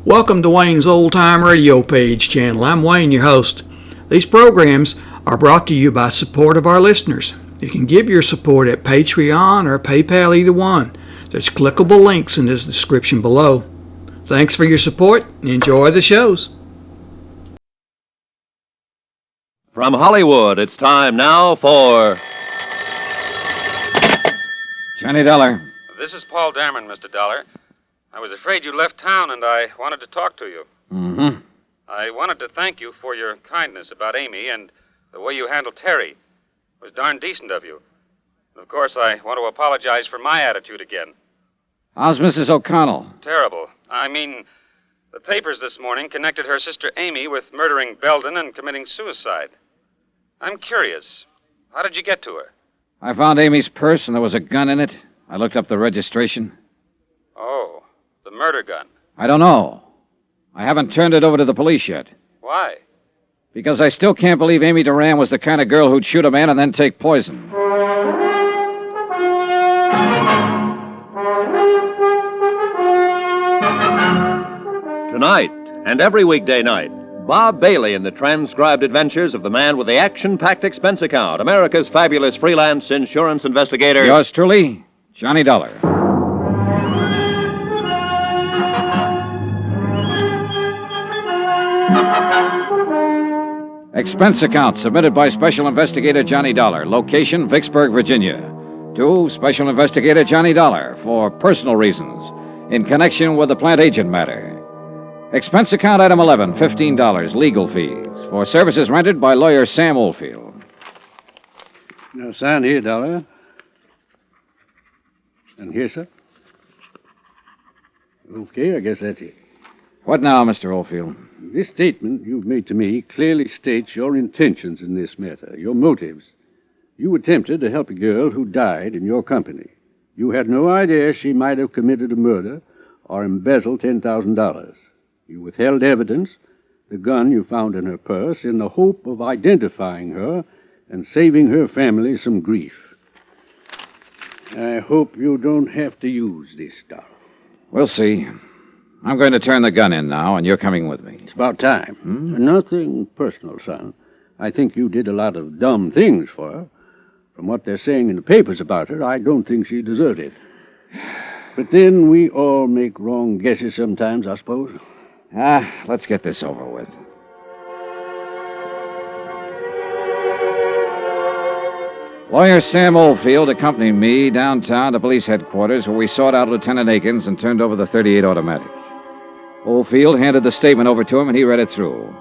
Welcome to Wayne's Old Time Radio Page channel. I'm Wayne, your host. These programs are brought to you by support of our listeners. You can give your support at Patreon or PayPal, either one. There's clickable links in the description below. Thanks for your support and enjoy the shows. From Hollywood, it's time now for Johnny Dollar. This is Paul Dameron, Mr. Dollar. I was afraid you left town, and I wanted to talk to you. Mm-hmm. I wanted to thank you for your kindness about Amy and the way you handled Terry. It was darn decent of you. And of course, I want to apologize for my attitude again. How's Mrs. O'Connell? Terrible. I mean, the papers this morning connected her sister Amy with murdering Belden and committing suicide. I'm curious. How did you get to her? I found Amy's purse and there was a gun in it. I looked up the registration. Oh, the murder gun. I don't know. I haven't turned it over to the police yet. Why? Because I still can't believe Amy Duran was the kind of girl who'd shoot a man and then take poison. Tonight and every weekday night, Bob Bailey in the transcribed adventures of the man with the action-packed expense account, America's fabulous freelance insurance investigator. Yours truly, Johnny Dollar. Expense account submitted by Special Investigator Johnny Dollar. Location, Vicksburg, Virginia. To Special Investigator Johnny Dollar for personal reasons in connection with the plant agent matter. Expense account item 11, $15, legal fees for services rendered by lawyer Sam Oldfield. Now, sign here, Dollar. And here, sir. Okay, I guess that's it. What now, Mr. Oldfield? This statement you've made to me clearly states your intentions in this matter, your motives. You attempted to help a girl who died in your company. You had no idea she might have committed a murder or embezzled $10,000. You withheld evidence, the gun you found in her purse, in the hope of identifying her and saving her family some grief. I hope you don't have to use this, Dollar. We'll see. I'm going to turn the gun in now, and you're coming with me. It's about time. Nothing personal, son. I think you did a lot of dumb things for her. From what they're saying in the papers about her, I don't think she deserved it. But then we all make wrong guesses sometimes, I suppose. Let's get this over with. Lawyer Sam Oldfield accompanied me downtown to police headquarters, where we sought out Lieutenant Akins and turned over the .38 automatic. Oldfield handed the statement over to him, and he read it through.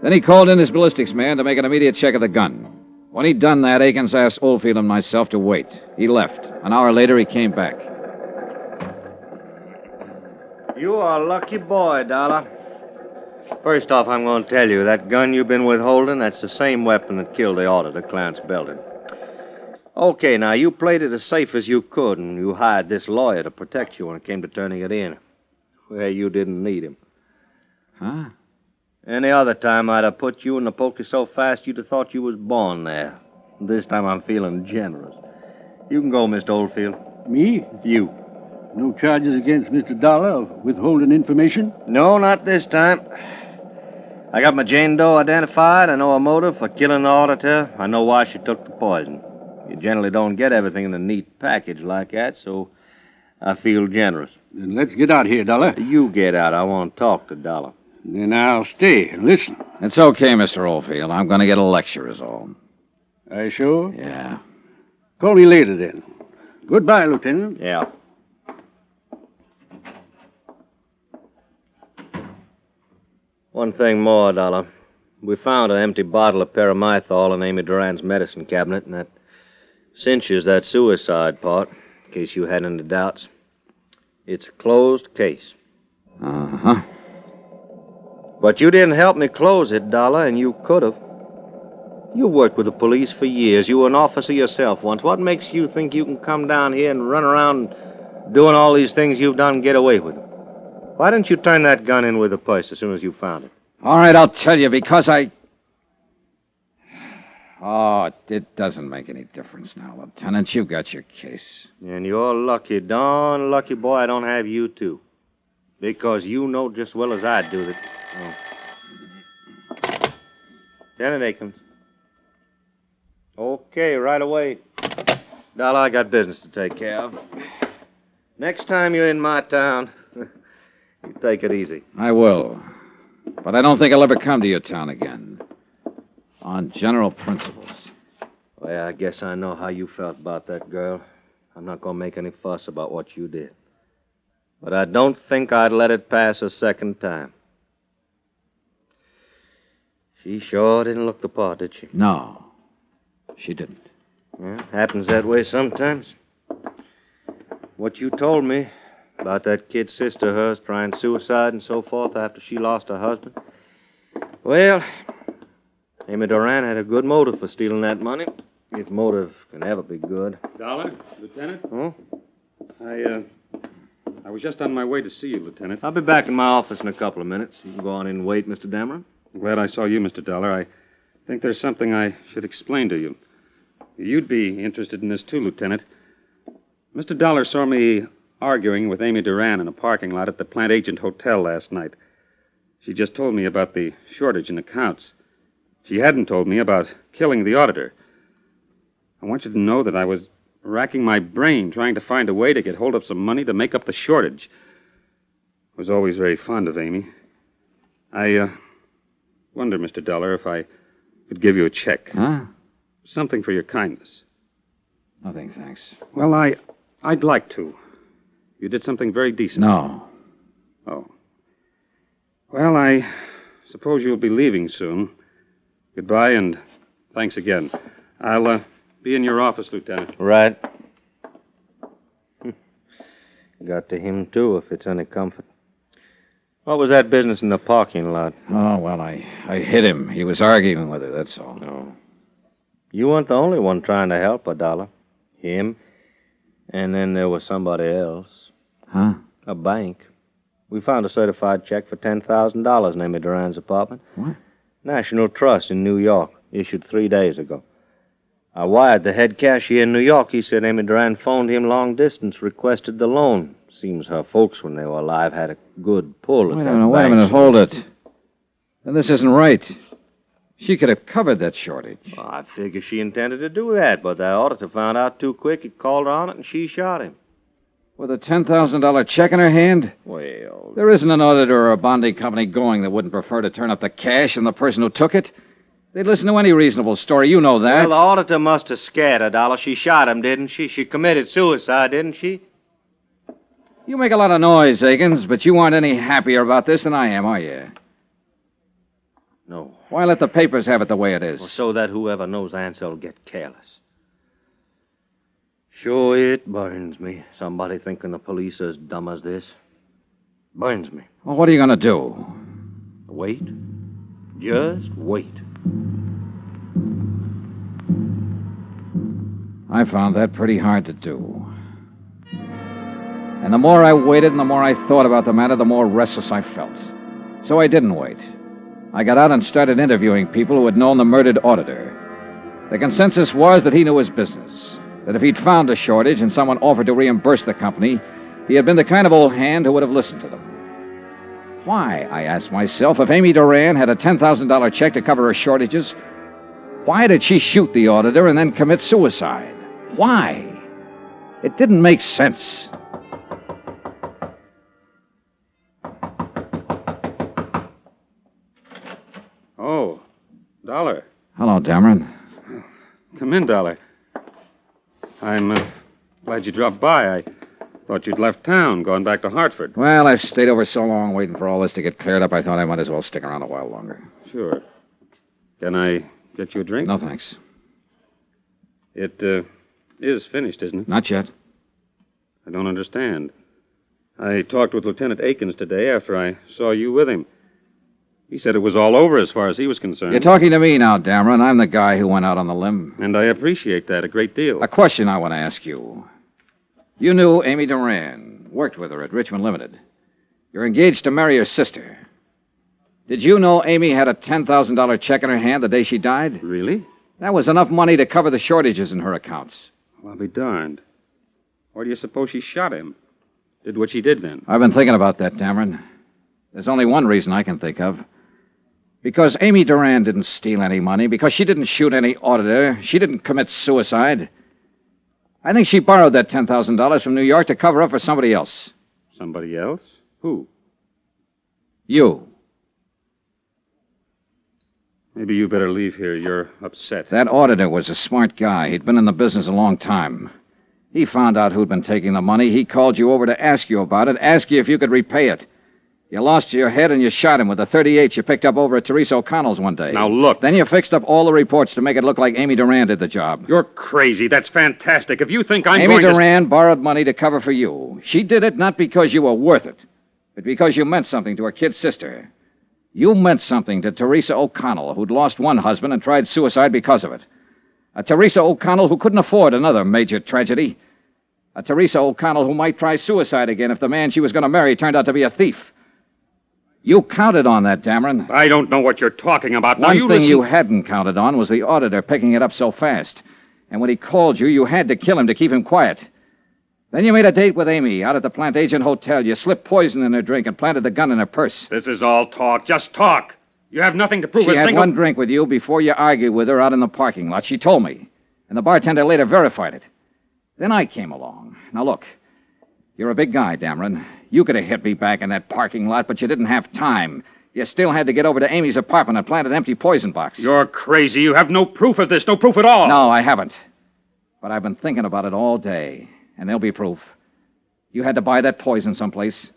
Then he called in his ballistics man to make an immediate check of the gun. When he'd done that, Akins asked Oldfield and myself to wait. He left. An hour later, he came back. You are a lucky boy, Dollar. First off, I'm going to tell you, that gun you've been withholding, that's the same weapon that killed the auditor, Clarence Belden. Okay, now, you played it as safe as you could, and you hired this lawyer to protect you when it came to turning it in. Well, you didn't need him. Huh? Any other time, I'd have put you in the poker so fast you'd have thought you was born there. This time, I'm feeling generous. You can go, Mr. Oldfield. Me? You. No charges against Mr. Dollar of withholding information? No, not this time. I got my Jane Doe identified. I know her motive for killing the auditor. I know why she took the poison. You generally don't get everything in a neat package like that, so I feel generous. Then let's get out here, Dollar. You get out. I want to talk to Dollar. Then I'll stay and listen. It's okay, Mr. Oldfield. I'm going to get a lecture is all. Are you sure? Yeah. Call me later, then. Goodbye, Lieutenant. Yeah. One thing more, Dollar. We found an empty bottle of paramythol in Amy Duran's medicine cabinet, and that cinches that suicide part, in case you had any doubts. It's a closed case. Uh-huh. But you didn't help me close it, Dollar, and you could have. You worked with the police for years. You were an officer yourself once. What makes you think you can come down here and run around doing all these things you've done and get away with them? Why didn't you turn that gun in with the purse as soon as you found it? All right, I'll tell you, because I... Oh, it doesn't make any difference now, Lieutenant. You got your case. And you're lucky, darn lucky boy I don't have you, too. Because you know just as well as I do that... Oh. Lieutenant Akins. Okay, right away. Dollar, I got business to take care of. Next time you're in my town, you take it easy. I will. But I don't think I'll ever come to your town again. On general principles. Well, I guess I know how you felt about that girl. I'm not going to make any fuss about what you did. But I don't think I'd let it pass a second time. She sure didn't look the part, did she? No, she didn't. Well, happens that way sometimes. What you told me about that kid sister of hers trying suicide and so forth after she lost her husband. Well, Amy Duran had a good motive for stealing that money. If motive can ever be good. Dollar, Lieutenant? Huh? I was just on my way to see you, Lieutenant. I'll be back in my office in a couple of minutes. You can go on in and wait, Mr. Dameron. I'm glad I saw you, Mr. Dollar. I think there's something I should explain to you. You'd be interested in this, too, Lieutenant. Mr. Dollar saw me arguing with Amy Duran in a parking lot at the Plant Agent Hotel last night. She just told me about the shortage in accounts. She hadn't told me about killing the auditor. I want you to know that I was racking my brain trying to find a way to get hold of some money to make up the shortage. I was always very fond of Amy. I wonder, Mr. Dollar, if I could give you a check. Huh? Something for your kindness. Nothing, thanks. Well, I'd like to. You did something very decent. No. Oh. Well, I suppose you'll be leaving soon. Goodbye, and thanks again. I'll be in your office, Lieutenant. Right. Got to him, too, if it's any comfort. What was that business in the parking lot? Oh, well, I hit him. He was arguing with her, that's all. No. You weren't the only one trying to help her, Dollar. Him. And then there was somebody else. Huh? A bank. We found a certified check for $10,000 in Amy Duran's apartment. What? National Trust in New York, issued 3 days ago. I wired the head cashier in New York. He said Amy Duran phoned him long distance, requested the loan. Seems her folks, when they were alive, had a good pull at Wait that a minute, bank. hold it. Then this isn't right. She could have covered that shortage. Well, I figure she intended to do that, but the auditor found out too quick. He called her on it, and she shot him. With a $10,000 check in her hand? Well... There isn't an auditor or a bonding company going that wouldn't prefer to turn up the cash and the person who took it. They'd listen to any reasonable story. You know that. Well, the auditor must have scared her, Dollar. She shot him, didn't she? She committed suicide, didn't she? You make a lot of noise, Akins, but you aren't any happier about this than I am, are you? No. Why let the papers have it the way it is? Well, so that whoever knows the answer will get careless. Sure, it burns me. Somebody thinking the police are as dumb as this. Burns me. Well, what are you going to do? Wait. Just wait. I found that pretty hard to do. And the more I waited and the more I thought about the matter, the more restless I felt. So I didn't wait. I got out and started interviewing people who had known the murdered auditor. The consensus was that he knew his business, that if he'd found a shortage and someone offered to reimburse the company, he had been the kind of old hand who would have listened to them. Why, I asked myself, if Amy Duran had a $10,000 check to cover her shortages, why did she shoot the auditor and then commit suicide? Why? It didn't make sense. Oh, Dollar. Hello, Dameron. Come in, Dollar. I'm glad you dropped by. I thought you'd left town, gone back to Hartford. Well, I've stayed over so long waiting for all this to get cleared up, I thought I might as well stick around a while longer. Sure. Can I get you a drink? No, thanks. It is finished, isn't it? Not yet. I don't understand. I talked with Lieutenant Akins today after I saw you with him. He said it was all over as far as he was concerned. You're talking to me now, Dameron. I'm the guy who went out on the limb. And I appreciate that a great deal. A question I want to ask you. You knew Amy Duran, worked with her at Richmond Limited. You're engaged to marry her sister. Did you know Amy had a $10,000 check in her hand the day she died? Really? That was enough money to cover the shortages in her accounts. Well, I'll be darned. Why do you suppose she shot him? Did what she did then? I've been thinking about that, Dameron. There's only one reason I can think of. Because Amy Duran didn't steal any money, because she didn't shoot any auditor, she didn't commit suicide. I think she borrowed that $10,000 from New York to cover up for somebody else. Somebody else? Who? You. Maybe you better leave here. You're upset. That auditor was a smart guy. He'd been in the business a long time. He found out who'd been taking the money. He called you over to ask you about it, ask you if you could repay it. You lost your head and you shot him with a .38 you picked up over at Teresa O'Connell's one day. Now, look. Then you fixed up all the reports to make it look like Amy Duran did the job. You're crazy. That's fantastic. If you think I'm Amy going to... Duran borrowed money to cover for you. She did it not because you were worth it, but because you meant something to her kid sister. You meant something to Teresa O'Connell, who'd lost one husband and tried suicide because of it. A Teresa O'Connell who couldn't afford another major tragedy. A Teresa O'Connell who might try suicide again if the man she was going to marry turned out to be a thief. You counted on that, Dameron. I don't know what you're talking about. Now, One you thing listen... you hadn't counted on was the auditor picking it up so fast. And when he called you, you had to kill him to keep him quiet. Then you made a date with Amy out at the Plant Agent Hotel. You slipped poison in her drink and planted the gun in her purse. This is all talk. Just talk. You have nothing to prove She a had single... one drink with you before you argued with her out in the parking lot. She told me. And the bartender later verified it. Then I came along. Now, look. You're a big guy, Dameron. You could have hit me back in that parking lot, but you didn't have time. You still had to get over to Amy's apartment and plant an empty poison box. You're crazy. You have no proof of this. No proof at all. No, I haven't. But I've been thinking about it all day, and there'll be proof. You had to buy that poison someplace.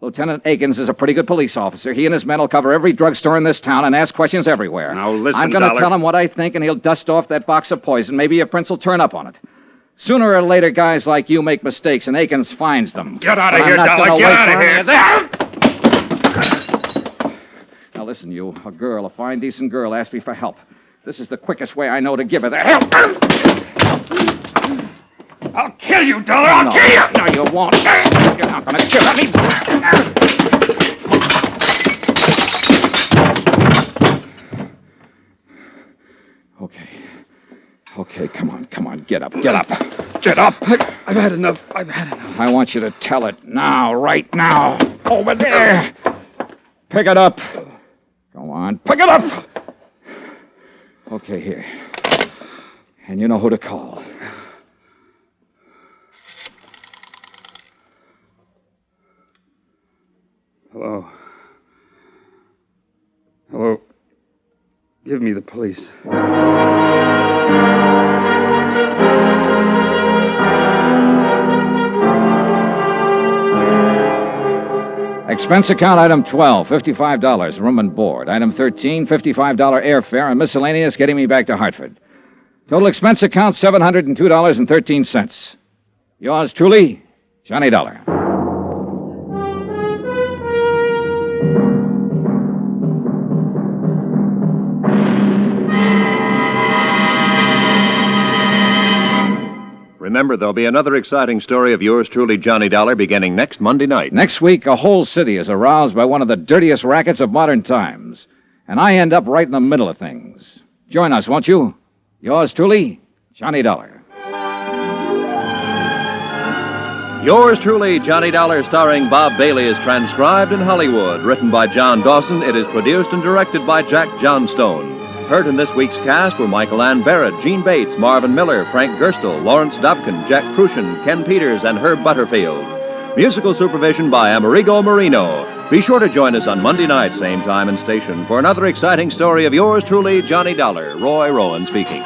Lieutenant Akins is a pretty good police officer. He and his men will cover every drugstore in this town and ask questions everywhere. Now, listen, I'm going to Dollar. tell him what I think, and he'll dust off that box of poison. Maybe a prince will turn up on it. Sooner or later, guys like you make mistakes, and Akins finds them. Get out of But here, I'm not Dollar. gonna Get wait out of for here. any that. Now, listen, you. A girl, a fine, decent girl, asked me for help. This is the quickest way I know to give her the help. I'll kill you, Dollar. I'll kill you. No, you won't. You're not going to kill me. Okay, come on. Get up. Get up. I've had enough. I've had enough. I want you to tell it now, right now. Over there. Pick it up. Go on, pick it up. Okay, here. And you know who to call. Hello. Hello. Give me the police. Expense account item 12, $55, room and board. Item 13, $55 airfare and miscellaneous getting me back to Hartford. Total expense account, $702.13. Yours truly, Johnny Dollar. Remember, there'll be another exciting story of yours truly, Johnny Dollar, beginning next Monday night. Next week, a whole city is aroused by one of the dirtiest rackets of modern times. And I end up right in the middle of things. Join us, won't you? Yours truly, Johnny Dollar. Yours truly, Johnny Dollar, starring Bob Bailey, is transcribed in Hollywood. Written by John Dawson, it is produced and directed by Jack Johnstone. Heard in this week's cast were Michael Ann Barrett, Gene Bates, Marvin Miller, Frank Gerstle, Lawrence Dobkin, Jack Crucian, Ken Peters, and Herb Butterfield. Musical supervision by Amerigo Marino. Be sure to join us on Monday night, same time and station, for another exciting story of yours truly, Johnny Dollar. Roy Rowan speaking.